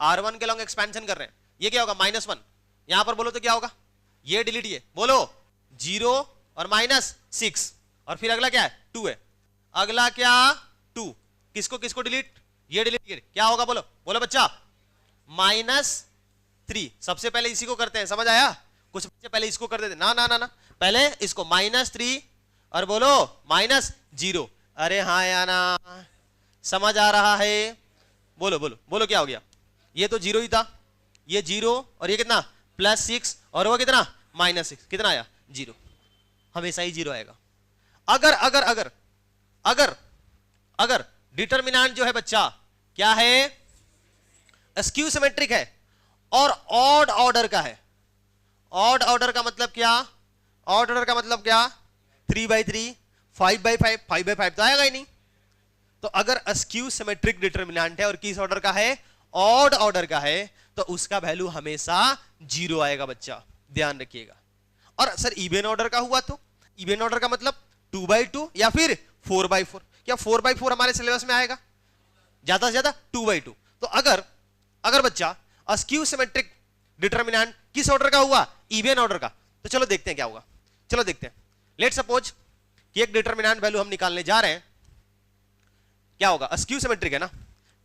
R1 के लॉन्ग एक्सपेंशन कर रहे हैं, ये क्या होगा? -1। यहां पर बोलो तो क्या होगा? ये डिलीट, ये बोलो 0 और -6, और फिर अगला क्या है? 2 है। अगला क्या? 2। किसको किसको डिलीट? ये डिलीट, ये क्या होगा? बोलो बोलो बच्चा, -3। सबसे पहले इसी को करते हैं, समझ आया? कुछ बच्चे पहले इसको कर देते, ना ना ना ना, पहले इसको -3 और बोलो -0। अरे हाँ या ना? समझ आ रहा है? बोलो बोलो बोलो, क्या हो गया? ये तो 0 ही था, ये 0 और ये कितना? +6, और वो कितना? -6। कितना आया? 0। हमेशा ही 0 आएगा। अगर अगर अगर अगर अगर डिटरमिनेंट जो है बच्चा क्या है? स्क्यू सिमेट्रिक है और ऑड ऑर्डर का है। ऑड ऑर्डर का मतलब क्या? ऑड ऑर्डर का मतलब क्या? 3x3, 5x5, 5x5 तो आएगा ही नहीं। तो अगर स्क्यू सिमेट्रिक डिटरमिनेंट है और किस ऑर्डर का है? ऑड ऑर्डर का है, तो उसका वैल्यू हमेशा 0 आएगा बच्चा, ध्यान रखिएगा। और सर इवन ऑर्डर का हुआ तो? इवन ऑर्डर का मतलब 2x2 या फिर 4x4। क्या 4x4 हमारे सिलेबस में आएगा? ज्यादा से ज्यादा 2x2। तो अगर अगर बच्चा स्क्यू सिमेट्रिक डिटरमिनेंट किस ऑर्डर का हुआ? इवन ऑर्डर का। तो चलो देखते हैं क्या होगा, चलो देखते हैं। लेट सपोज कि एक डिटरमिनेंट वैल्यू हम निकालने जा रहे हैं, क्या होगा? स्क्यू सिमेट्रिक है ना?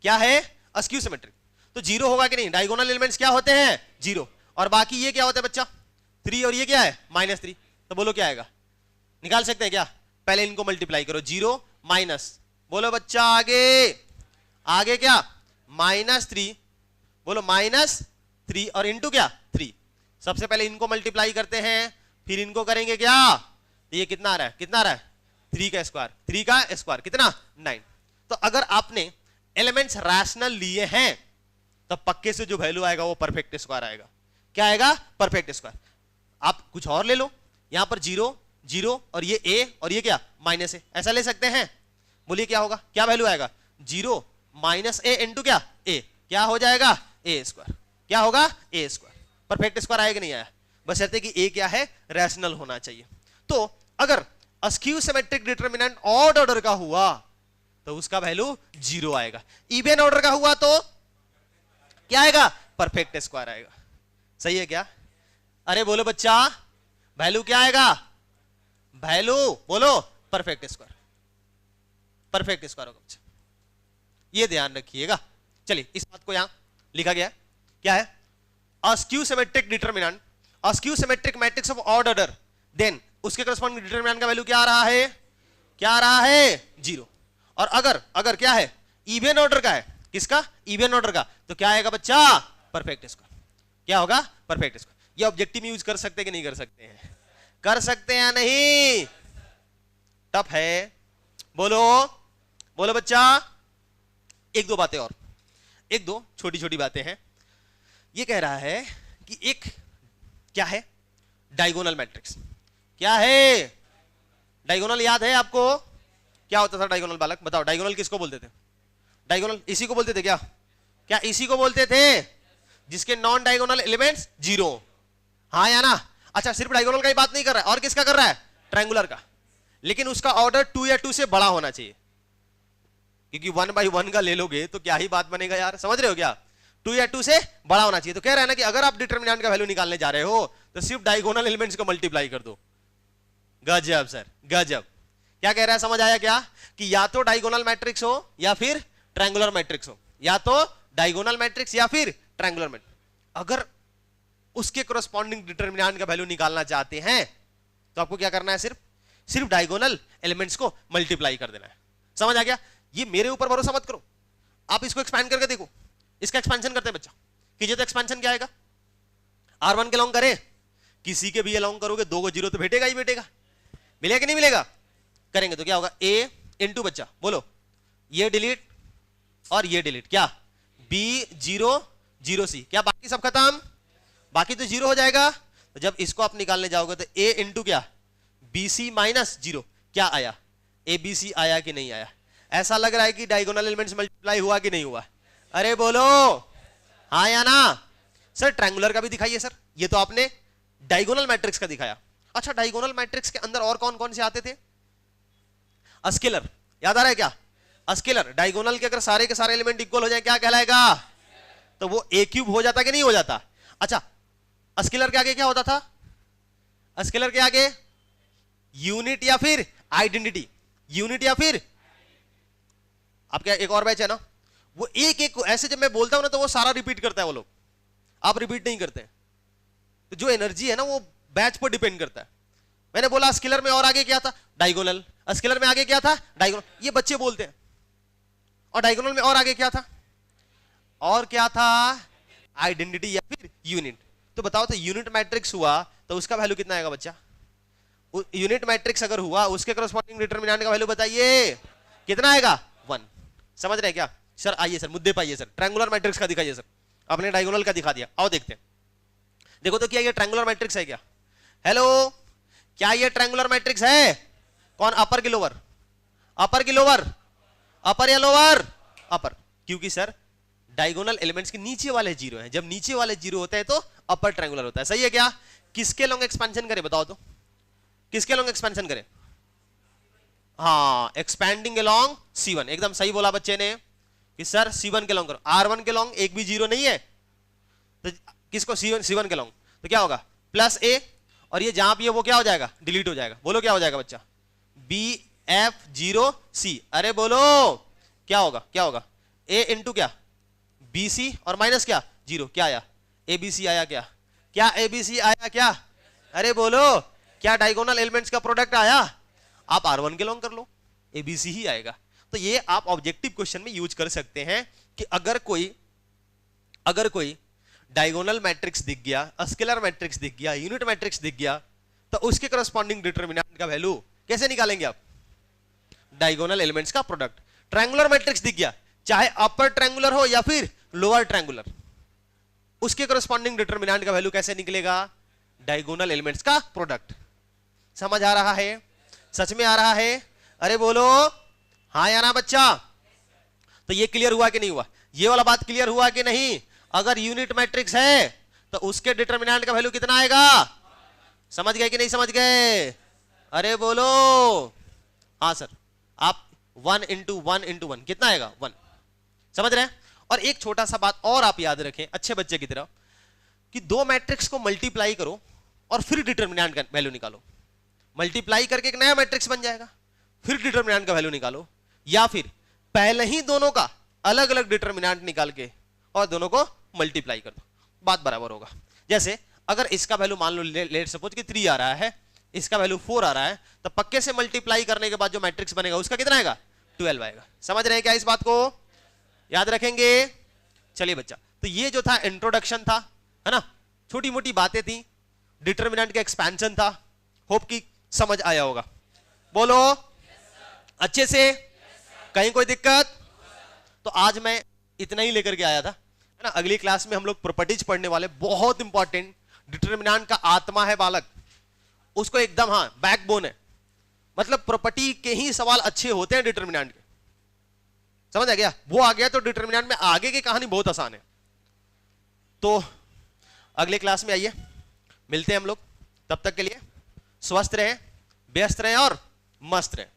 क्या है? Skew symmetric. तो 0 होगा कि नहीं? डायगोनल एलिमेंट्स क्या होते हैं? 0, और बाकी ये क्या होता है बच्चा? 3, और ये क्या है? -3। तो बोलो क्या आएगा? निकाल सकते हैं क्या? पहले इनको मल्टीप्लाई करो, 0 माइनस, बोलो बच्चा आगे, आगे क्या? -3, बोलो -3 और इंटू क्या? 3। सबसे पहले इनको मल्टीप्लाई करते हैं, फिर इनको करेंगे क्या? तो ये कितना आ रहा है? कितना आ रहा है? 3 का स्क्वायर, 3 का स्क्वायर कितना? 9। तो अगर आपने एलिमेंट्स रैशनल लिए हैं तो पक्के से जो वैल्यू आएगा वो परफेक्ट स्क्वायर आएगा। क्या आएगा? Perfect square. आप कुछ और ले लो, यहां पर 0 0 और ये a और ये क्या? -a, ऐसा ले सकते हैं। बोलिए क्या होगा? क्या वैल्यू आएगा? 0 -a इंटू क्या? a, क्या हो जाएगा? a square. क्या होगा? a square. परफेक्ट स्क्वायर आएगा नहीं आया? बस कहते कि a क्या है? रैशनल होना चाहिए। तो अगर skew symmetric determinant odd order का हुआ तो उसका वैल्यू 0 आएगा। इवन ऑर्डर का हुआ तो क्या आएगा? परफेक्ट स्क्वायर आएगा। सही है क्या? अरे बोलो बच्चा, वैल्यू क्या आएगा? वैल्यू बोलो परफेक्ट स्क्वायर, परफेक्ट स्क्वायर होगा बच्चा, ये ध्यान रखिएगा। चलिए इस बात को यहां लिखा गया है, क्या है? A skew symmetric determinant, a skew symmetric matrix of odd order, then उसके करस्पॉन्डिंग डिटरमिनेंट का वैल्यू क्या आ रहा है? क्या आ रहा है? 0। और अगर क्या है? इवन ऑर्डर का है। किसका? इवन ऑर्डर का। तो क्या आएगा बच्चा? Perfect square. क्या होगा? Perfect square. ये ऑब्जेक्टिव में यूज कर सकते हैं कि नहीं कर सकते हैं? कर सकते हैं या नहीं? टफ है, बोलो बोलो बच्चा। एक दो बातें और, एक दो छोटी छोटी बातें हैं। ये कह रहा है कि एक क्या है? Diagonal matrix. क्या है? डायगोनल याद है आपको? क्या होता था डायगोनल? बालक बताओ, डायगोनल किसको बोलते थे? डायगोनल इसी को बोलते थे क्या? क्या इसी को बोलते थे जिसके नॉन डायगोनल एलिमेंट्स 0? हाँ या ना? अच्छा, सिर्फ डायगोनल का ही बात नहीं कर रहा है, और किसका कर रहा है? ट्रायंगुलर का। लेकिन उसका ऑर्डर 2 या 2 से बड़ा होना चाहिए, क्योंकि 1 by 1 का ले लोगे तो क्या ही बात बनेगा यार, समझ रहे हो क्या? 2 या 2 से बड़ा होना चाहिए। तो कह रहा है ना कि अगर आप डिटरमिनेंट का वैल्यू निकालने जा रहे हो तो सिर्फ डायगोनल एलिमेंट्स को मल्टीप्लाई कर दो। गजब सर, गजब। क्या कह रहा है, समझ आया क्या? कि या तो डायगोनल मैट्रिक्स हो या फिर ट्रायंगुलर मैट्रिक्स हो, या तो डायगोनल मैट्रिक्स या फिर ट्रायंगुलर मैट्रिक्स। अगर उसके करस्पॉन्डिंग डिटरमिनेंट का वैल्यू निकालना चाहते हैं तो आपको क्या करना है? सिर्फ डायगोनल एलिमेंट्स को मल्टीप्लाई कर देना है। समझ आ गया? ये मेरे ऊपर भरोसा मत करो, आप इसको एक्सपैंड करके देखो। इसका एक्सपेंशन करते हैं बच्चा, कीजिए तो एक्सपेंशन क्या आएगा? R1 के लॉन्ग करें, किसी के भी लॉन्ग करोगे 2 को 0 तो भेटेगा ही भेटेगा। मिलेगा कि नहीं मिलेगा? करेंगे तो क्या होगा? A इंटू बच्चा बोलो, ये डिलीट और ये डिलीट, क्या? B 0 0 C, क्या बाकी सब खत्म? बाकी तो 0 हो जाएगा। तो जब इसको आप निकालने जाओगे तो A इंटू क्या? BC माइनस 0, क्या आया? ABC आया कि नहीं आया? ऐसा लग रहा है कि डायगोनल एलिमेंट्स मल्टीप्लाई हुआ कि नहीं हुआ? अरे बोलो हाँ या ना? सर ट्रायंगुलर का भी दिखाइए सर, ये तो आपने डायगोनल मैट्रिक्स का दिखाया। अच्छा, डायगोनल मैट्रिक्स के अंदर और कौन कौन से आते थे? स्केलर, याद आ रहा है क्या? स्केलर डायगोनल के अगर सारे के सारे एलिमेंट इक्वल हो जाए क्या कहलाएगा? तो वो a क्यूब हो जाता कि नहीं हो जाता? अच्छा, स्केलर के आगे क्या होता था? स्केलर के आगे यूनिट या फिर आइडेंटिटी, यूनिट या फिर आपका एक और बैच है ना, वो एक एक को ऐसे जब मैं बोलता हूं ना तो वो सारा रिपीट करता है वो लोग, आप रिपीट नहीं करते। तो जो एनर्जी है ना वो बैच पर डिपेंड करता है। मैंने बोला स्केलर में और आगे क्या था? डायगोनल। स्केलर में आगे क्या था? डायगोनल। ये बच्चे बोलते हैं। और डायगोनल में और आगे क्या था? और क्या था? आइडेंटिटी या फिर यूनिट। तो बताओ, तो यूनिट मैट्रिक्स हुआ तो उसका वैल्यू कितना आएगा बच्चा? यूनिट मैट्रिक्स अगर हुआ उसके करस्पॉन्डिंग डिटरमिनेंट का वैल्यू बताइए, कितना आएगा? 1। समझ रहे हैं क्या? सर आइए सर, मुद्दे पाइए सर, ट्रायंगुलर मैट्रिक्स का दिखाइए सर। आपने डायगोनल का दिखा दिया, आओ देखते हैं। देखो तो क्या ये ट्रायंगुलर मैट्रिक्स है क्या? हेलो, क्या ये ट्रायंगुलर मैट्रिक्स है? कौन, अपर की लोअर? अपर की लोअर? अपर या लोअर? अपर। क्योंकि सर डायगोनल एलिमेंट्स के नीचे वाले 0 हैं, जब नीचे वाले 0 होते हैं तो अपर ट्रायंगुलर होता है। सही है क्या? किसके लॉन्ग एक्सपेंशन करें बताओ तो, किसके लॉन्ग एक्सपेंशन करें? हाँ, एक्सपैंडिंग अलोंग C1। एकदम सही बोला बच्चे ने कि सर C1 के लॉन्ग करो। R1 के लॉन्ग एक भी 0 नहीं है तो किसको? C1 के लॉन्ग। तो क्या होगा? प्लस A, और ये जहां भी है वो क्या हो जाएगा? डिलीट हो जाएगा। बोलो क्या हो जाएगा बच्चा? BF0C। अरे बोलो क्या होगा? क्या होगा? A इंटू क्या? BC और माइनस क्या? 0। क्या आया? ABC आया क्या? क्या ABC आया क्या? अरे बोलो, क्या डायगोनल एलिमेंट्स का प्रोडक्ट आया? आप R1 के लॉन्ग कर लो, ABC ही आएगा। तो ये आप ऑब्जेक्टिव क्वेश्चन में यूज कर सकते हैं कि अगर कोई डायगोनल मैट्रिक्स दिख गया, स्केलर मैट्रिक्स दिख गया, यूनिट मैट्रिक्स दिख गया, तो उसके करस्पॉन्डिंग डिटरमिनेंट का वैल्यू कैसे निकालेंगे आप? डायगोनल एलिमेंट्स का प्रोडक्ट। ट्रायंगुलर मैट्रिक्स दिख गया, चाहे अपर ट्रायंगुलर हो या फिर लोअर ट्रायंगुलर, उसके करस्पॉन्डिंग डिटरमिनेंट का वैल्यू कैसे निकलेगा? डायगोनल एलिमेंट्स का प्रोडक्ट। समझ आ रहा है? सच में आ रहा है? अरे बोलो हाँ या ना बच्चा? तो ये क्लियर हुआ कि नहीं हुआ? ये वाला बात क्लियर हुआ कि नहीं? अगर यूनिट मैट्रिक्स है तो उसके डिटरमिनेंट का वैल्यू कितना आएगा? समझ गए कि नहीं समझ गए? अरे बोलो हाँ सर। आप 1 इंटू 1 इंटू 1 कितना आएगा 1। समझ रहे हैं। और एक छोटा सा बात और आप याद रखें अच्छे बच्चे की तरह कि दो मैट्रिक्स को मल्टीप्लाई करो और फिर डिटरमिनेंट का वैल्यू निकालो। मल्टीप्लाई करके एक नया मैट्रिक्स बन जाएगा, फिर डिटरमिनेंट का वैल्यू निकालो, या फिर पहले ही दोनों का अलग अलग डिटरमिनेंट निकाल के और दोनों को मल्टीप्लाई कर दो, बात बराबर होगा। जैसे अगर इसका वैल्यू मान लो लेट सपोज कि 3 आ रहा है, इसका वैल्यू 4 आ रहा है, तो पक्के से मल्टीप्लाई करने के बाद जो मैट्रिक्स बनेगा उसका कितना आएगा 12 आएगा। समझ रहे हैं क्या इस बात को, याद रखेंगे। चलिए बच्चा, तो ये जो था इंट्रोडक्शन था, है ना, छोटी मोटी बातें थी, डिटरमिनेंट का एक्सपेंशन था, होप कि समझ आया होगा। बोलो अच्छे से, कहीं कोई दिक्कत। तो आज मैं इतना ही लेकर के आया था, है ना। अगली क्लास में हम लोग प्रॉपर्टीज पढ़ने वाले, बहुत इंपॉर्टेंट, डिटरमिनेंट का आत्मा है बालक, उसको एकदम, हाँ, बैकबोन है, मतलब प्रॉपर्टी के ही सवाल अच्छे होते हैं डिटरमिनेंट के। समझ आ गया, वो आ गया तो डिटरमिनेंट में आगे की कहानी बहुत आसान है। तो अगले क्लास में आइए, मिलते हैं हम लोग, तब तक के लिए स्वस्थ रहें, व्यस्त रहें और मस्त रहें।